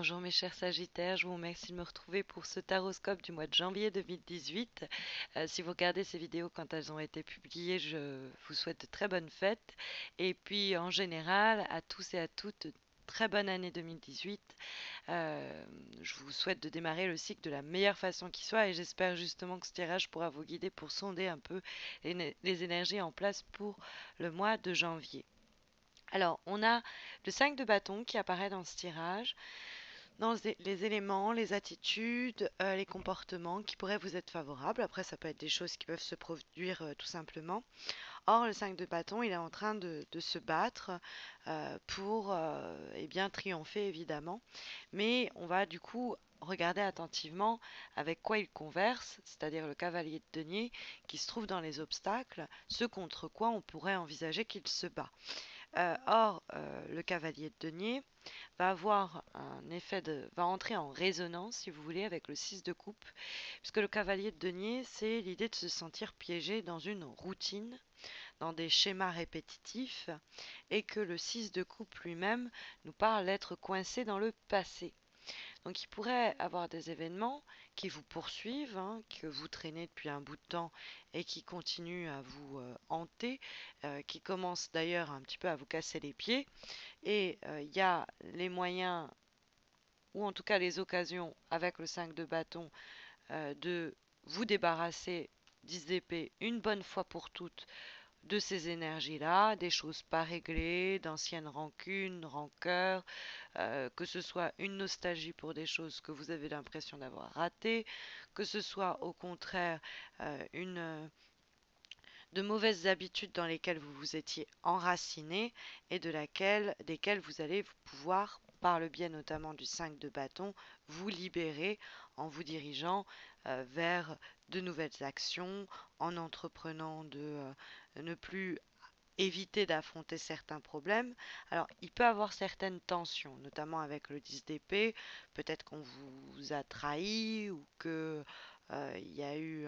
Bonjour mes chers Sagittaires, je vous remercie de me retrouver pour ce taroscope du mois de janvier 2018. Si vous regardez ces vidéos quand elles ont été publiées, je vous souhaite de très bonnes fêtes. Et puis en général, à tous et à toutes, très bonne année 2018. Je vous souhaite de démarrer le cycle de la meilleure façon qui soit et j'espère justement que ce tirage pourra vous guider pour sonder un peu les énergies en place pour le mois de janvier. Alors, on a le 5 de bâton qui apparaît dans ce tirage dans les éléments, les attitudes, les comportements qui pourraient vous être favorables. Après, ça peut être des choses qui peuvent se produire tout simplement. Or, le 5 de bâton, il est en train de se battre pour eh bien, triompher, évidemment. Mais on va du coup regarder attentivement avec quoi il converse, c'est-à-dire le cavalier de denier qui se trouve dans les obstacles, ce contre quoi on pourrait envisager qu'il se bat. Le cavalier de denier va avoir un va entrer en résonance, si vous voulez, avec le 6 de coupe, puisque le cavalier de denier, c'est l'idée de se sentir piégé dans une routine, dans des schémas répétitifs, et que le 6 de coupe lui-même nous parle d'être coincé dans le passé. Donc il pourrait avoir des événements qui vous poursuivent, hein, que vous traînez depuis un bout de temps et qui continuent à vous hanter, qui commencent d'ailleurs un petit peu à vous casser les pieds. Et il y a les moyens, ou en tout cas les occasions, avec le 5 de bâton, de vous débarrasser 10 d'épée une bonne fois pour toutes de ces énergies-là, des choses pas réglées, d'anciennes rancunes, rancœurs, que ce soit une nostalgie pour des choses que vous avez l'impression d'avoir ratées, que ce soit au contraire une de mauvaises habitudes dans lesquelles vous vous étiez enraciné et desquelles vous allez pouvoir, par le biais notamment du 5 de bâton, vous libérer en vous dirigeant vers de nouvelles actions, en entreprenant de ne plus éviter d'affronter certains problèmes. Alors, il peut avoir certaines tensions, notamment avec le 10 d'épée. Peut-être qu'on vous a trahi ou que il y a eu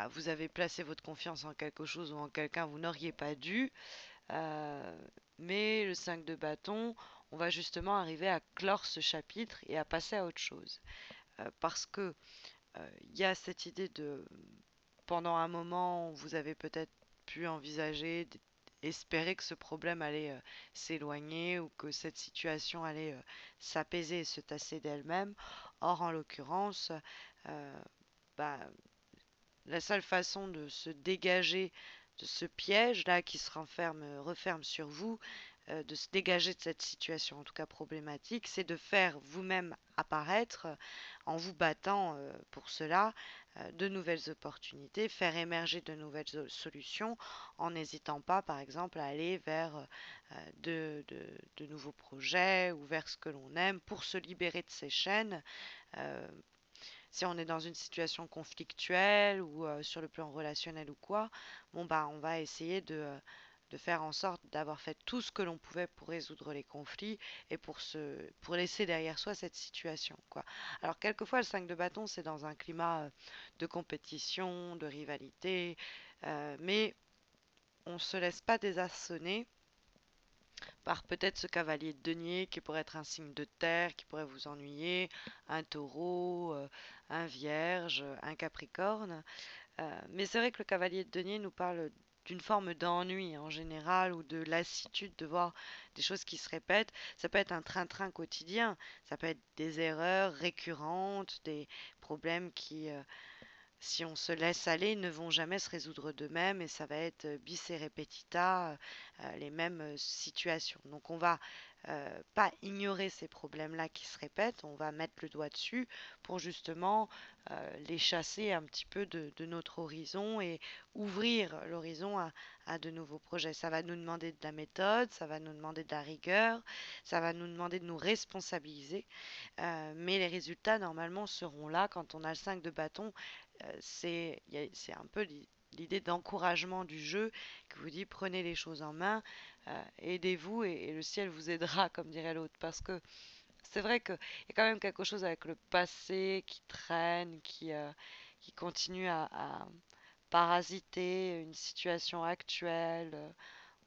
vous avez placé votre confiance en quelque chose ou en quelqu'un vous n'auriez pas dû. Euh, mais le 5 de bâton, on va justement arriver à clore ce chapitre et à passer à autre chose. Parce que il y a cette idée de, pendant un moment, vous avez peut-être pu envisager, espérer que ce problème allait s'éloigner ou que cette situation allait s'apaiser et se tasser d'elle-même. Or, en l'occurrence, euh, bah, la seule façon de se dégager de ce piège-là qui se referme sur vous, de se dégager de cette situation, en tout cas problématique, c'est de faire vous-même apparaître, en vous battant pour cela, de nouvelles opportunités, faire émerger de nouvelles solutions, en n'hésitant pas, par exemple, à aller vers de nouveaux projets ou vers ce que l'on aime pour se libérer de ces chaînes. euh, si on est dans une situation conflictuelle ou sur le plan relationnel ou quoi, bon bah on va essayer de faire en sorte d'avoir fait tout ce que l'on pouvait pour résoudre les conflits et pour laisser derrière soi cette situation, quoi. Alors quelquefois le 5 de bâton c'est dans un climat de compétition, de rivalité, mais on ne se laisse pas désarçonner par peut-être ce cavalier de denier qui pourrait être un signe de terre, qui pourrait vous ennuyer, un taureau, un vierge, un capricorne. Mais c'est vrai que le cavalier de denier nous parle d'une forme d'ennui en général ou de lassitude de voir des choses qui se répètent. Ça peut être un train-train quotidien, ça peut être des erreurs récurrentes, des problèmes qui, si on se laisse aller, ne vont jamais se résoudre d'eux-mêmes et ça va être bis et repetita, les mêmes situations. Donc on va pas ignorer ces problèmes-là qui se répètent, on va mettre le doigt dessus pour justement les chasser un petit peu de notre horizon et ouvrir l'horizon à de nouveaux projets. Ça va nous demander de la méthode, ça va nous demander de la rigueur, ça va nous demander de nous responsabiliser, mais les résultats normalement seront là quand on a le 5 de bâton. C'est un peu l'idée d'encouragement du jeu qui vous dit prenez les choses en main, aidez-vous et le ciel vous aidera, comme dirait l'autre. Parce que c'est vrai qu'il y a quand même quelque chose avec le passé qui traîne, qui continue à parasiter une situation actuelle.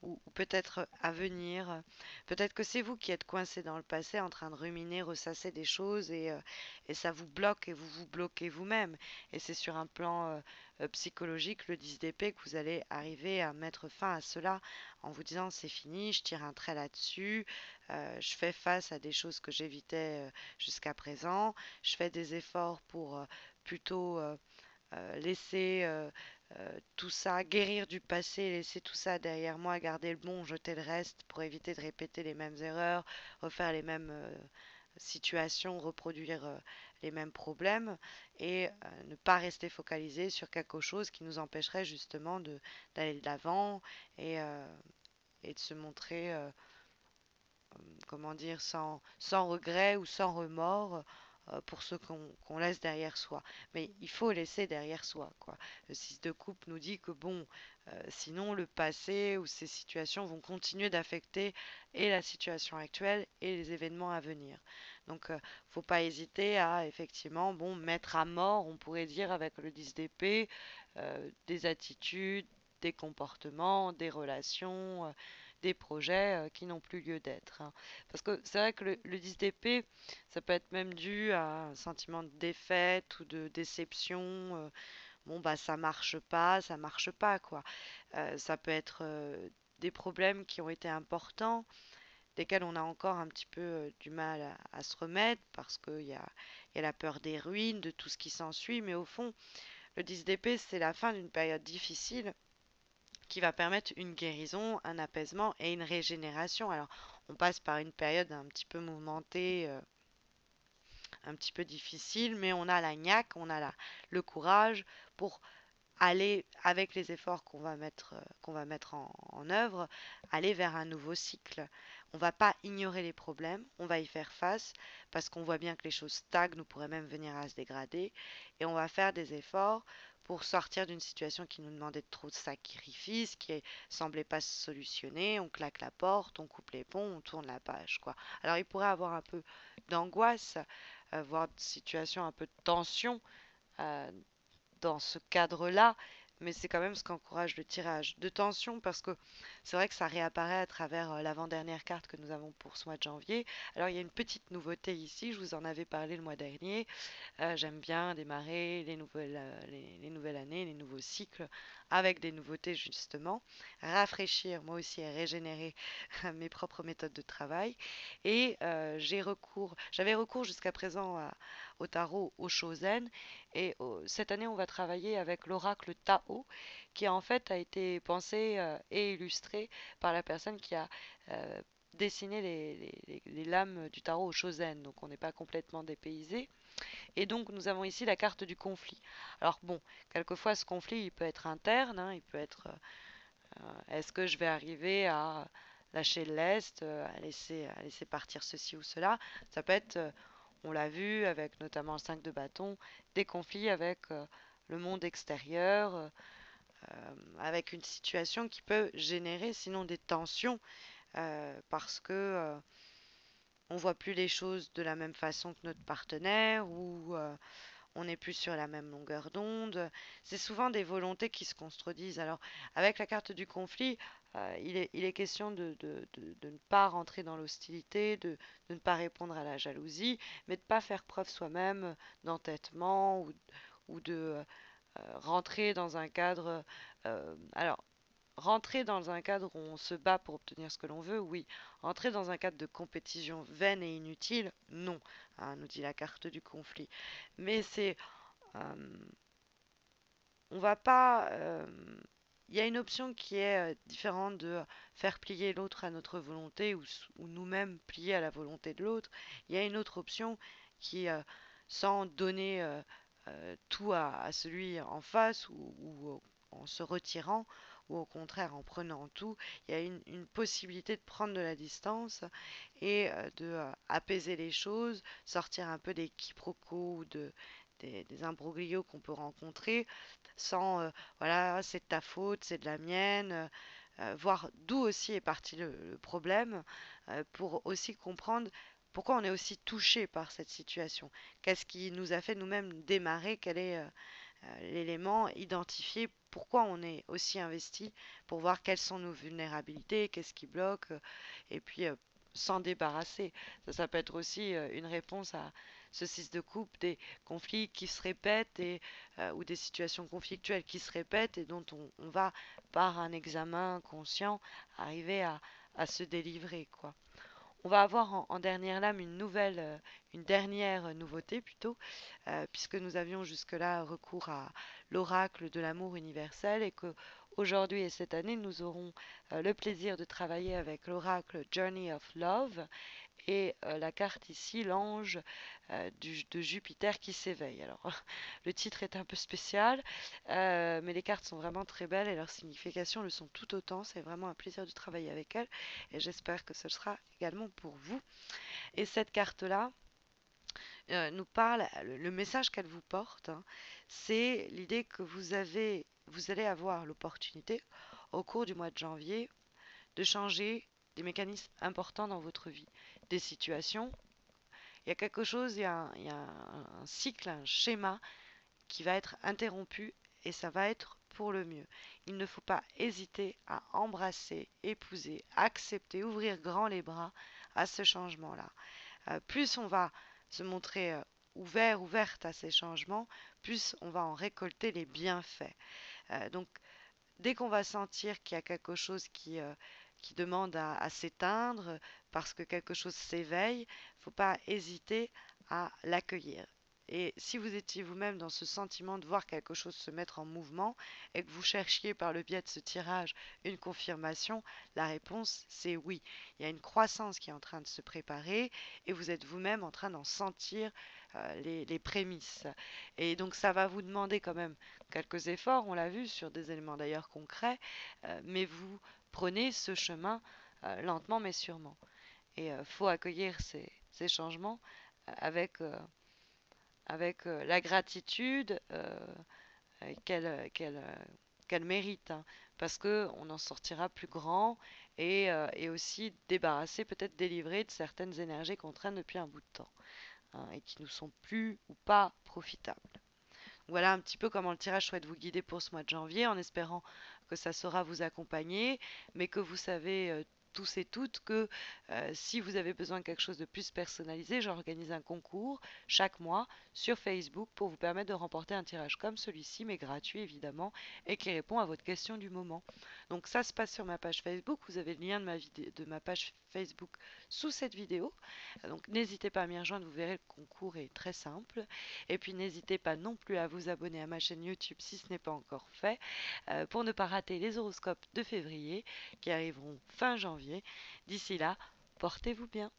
ou peut-être à venir. Peut-être que c'est vous qui êtes coincé dans le passé en train de ruminer, ressasser des choses et ça vous bloque et vous vous bloquez vous-même. Et c'est sur un plan psychologique, le 10 d'épée, que vous allez arriver à mettre fin à cela en vous disant c'est fini, je tire un trait là-dessus, je fais face à des choses que j'évitais jusqu'à présent, je fais des efforts pour plutôt laisser tout ça, guérir du passé, laisser tout ça derrière moi, garder le bon, jeter le reste pour éviter de répéter les mêmes erreurs, refaire les mêmes situations, reproduire les mêmes problèmes et ne pas rester focalisé sur quelque chose qui nous empêcherait justement d'aller de l'avant et, euh, et de se montrer, comment dire, sans regret ou sans remords pour ce qu'on laisse derrière soi. Mais il faut laisser derrière soi, quoi. Le 6 de coupe nous dit que bon, sinon le passé ou ces situations vont continuer d'affecter et la situation actuelle et les événements à venir. Donc, faut pas hésiter à effectivement, bon, mettre à mort, on pourrait dire avec le 10 d'épée, des attitudes, des comportements, des relations, des projets qui n'ont plus lieu d'être, hein. Parce que c'est vrai que le 10 d'épée, ça peut être même dû à un sentiment de défaite ou de déception. Bon, bah ça marche pas, quoi. Ça peut être des problèmes qui ont été importants, desquels on a encore un petit peu du mal à se remettre, parce qu'il y a la peur des ruines, de tout ce qui s'ensuit. Mais au fond, le 10 d'épée, c'est la fin d'une période difficile qui va permettre une guérison, un apaisement et une régénération. Alors, on passe par une période un petit peu mouvementée, un petit peu difficile, mais on a la niaque, le courage pour aller, avec les efforts qu'on va mettre en œuvre, aller vers un nouveau cycle. On ne va pas ignorer les problèmes, on va y faire face parce qu'on voit bien que les choses stagnent ou pourraient même venir à se dégrader et on va faire des efforts pour sortir d'une situation qui nous demandait trop de sacrifices, qui semblait pas se solutionner. On claque la porte, on coupe les ponts, on tourne la page, quoi. Alors il pourrait avoir un peu d'angoisse, voire de situation un peu de tension euh, dans ce cadre-là, mais c'est quand même ce qu'encourage le tirage. De tension, parce que c'est vrai que ça réapparaît à travers l'avant-dernière carte que nous avons pour ce mois de janvier. Alors il y a une petite nouveauté ici, je vous en avais parlé le mois dernier. J'aime bien démarrer les nouvelles années, les nouveaux cycles avec des nouveautés justement, rafraîchir moi aussi et régénérer mes propres méthodes de travail. Et j'avais recours jusqu'à présent au tarot, au Shozen. Et cette année, on va travailler avec l'oracle Tao, qui en fait a été pensé et illustré par la personne qui a dessiné les lames du tarot au Shozen. Donc on n'est pas complètement dépaysé. Et donc nous avons ici la carte du conflit. Alors bon, quelquefois ce conflit il peut être interne, hein, il peut être est-ce que je vais arriver à lâcher l'Est, à laisser partir ceci ou cela. Ça peut être, on l'a vu avec notamment le 5 de bâton, des conflits avec le monde extérieur, avec une situation qui peut générer sinon des tensions parce que on voit plus les choses de la même façon que notre partenaire ou on n'est plus sur la même longueur d'onde. C'est souvent des volontés qui se contredisent. Alors, avec la carte du conflit, il est question de ne pas rentrer dans l'hostilité, de ne pas répondre à la jalousie, mais de ne pas faire preuve soi-même d'entêtement ou de rentrer dans un cadre. Alors, rentrer dans un cadre où on se bat pour obtenir ce que l'on veut, oui. Rentrer dans un cadre de compétition vaine et inutile, non, hein, nous dit la carte du conflit. Mais c'est euh, on va pas. Il y a une option qui est différente de faire plier l'autre à notre volonté ou nous-mêmes plier à la volonté de l'autre. Il y a une autre option qui, sans donner tout à celui en face ou en se retirant, ou au contraire en prenant tout, il y a une possibilité de prendre de la distance et de apaiser les choses, sortir un peu des quiproquos ou des imbroglios qu'on peut rencontrer sans voilà, c'est de ta faute, c'est de la mienne, voir d'où aussi est parti le problème, pour aussi comprendre pourquoi on est aussi touché par cette situation. Qu'est-ce qui nous a fait nous-mêmes démarrer, l'élément, identifier pourquoi on est aussi investi, pour voir quelles sont nos vulnérabilités, qu'est-ce qui bloque, et puis s'en débarrasser. Ça peut être aussi une réponse à ce 6 de coupe, des conflits qui se répètent ou des situations conflictuelles qui se répètent et dont on va, par un examen conscient, arriver à se délivrer, quoi. On va avoir en dernière lame une dernière nouveauté plutôt, puisque nous avions jusque-là recours à l'oracle de l'amour universel et que aujourd'hui et cette année nous aurons le plaisir de travailler avec l'oracle Journey of Love et la carte ici, l'ange de Jupiter qui s'éveille. Alors, le titre est un peu spécial, mais les cartes sont vraiment très belles et leurs significations le sont tout autant. C'est vraiment un plaisir de travailler avec elles et j'espère que ce sera également pour vous. Et cette carte-là nous parle, le message qu'elle vous porte, hein, c'est l'idée que vous allez avoir l'opportunité au cours du mois de janvier de changer des mécanismes importants dans votre vie, des situations. Il y a quelque chose, il y a un cycle, un schéma qui va être interrompu et ça va être pour le mieux. Il ne faut pas hésiter à embrasser, épouser, accepter, ouvrir grand les bras à ce changement-là. Plus on va se montrer ouverte à ces changements, plus on va en récolter les bienfaits. Donc dès qu'on va sentir qu'il y a quelque chose qui demande à s'éteindre parce que quelque chose s'éveille, il ne faut pas hésiter à l'accueillir. Et si vous étiez vous-même dans ce sentiment de voir quelque chose se mettre en mouvement et que vous cherchiez par le biais de ce tirage une confirmation, la réponse c'est oui. Il y a une croissance qui est en train de se préparer et vous êtes vous-même en train d'en sentir les prémices. Et donc ça va vous demander quand même quelques efforts, on l'a vu, sur des éléments d'ailleurs concrets, mais vous prenez ce chemin lentement mais sûrement. Et il faut accueillir ces changements avec, la gratitude qu'elle mérite, hein, parce qu'on en sortira plus grand et aussi débarrassé, peut-être délivré de certaines énergies qu'on traîne depuis un bout de temps, hein, et qui nous sont plus ou pas profitables. Voilà un petit peu comment le tirage souhaite vous guider pour ce mois de janvier, en espérant que ça saura vous accompagner, mais que vous savez tous et toutes que si vous avez besoin de quelque chose de plus personnalisé, j'organise un concours chaque mois sur Facebook pour vous permettre de remporter un tirage comme celui-ci, mais gratuit évidemment, et qui répond à votre question du moment. Donc ça se passe sur ma page Facebook, vous avez le lien de ma page Facebook sous cette vidéo, donc n'hésitez pas à m'y rejoindre, vous verrez le concours est très simple. Et puis n'hésitez pas non plus à vous abonner à ma chaîne YouTube si ce n'est pas encore fait, pour ne pas rater les horoscopes de février qui arriveront fin janvier. D'ici là, portez-vous bien.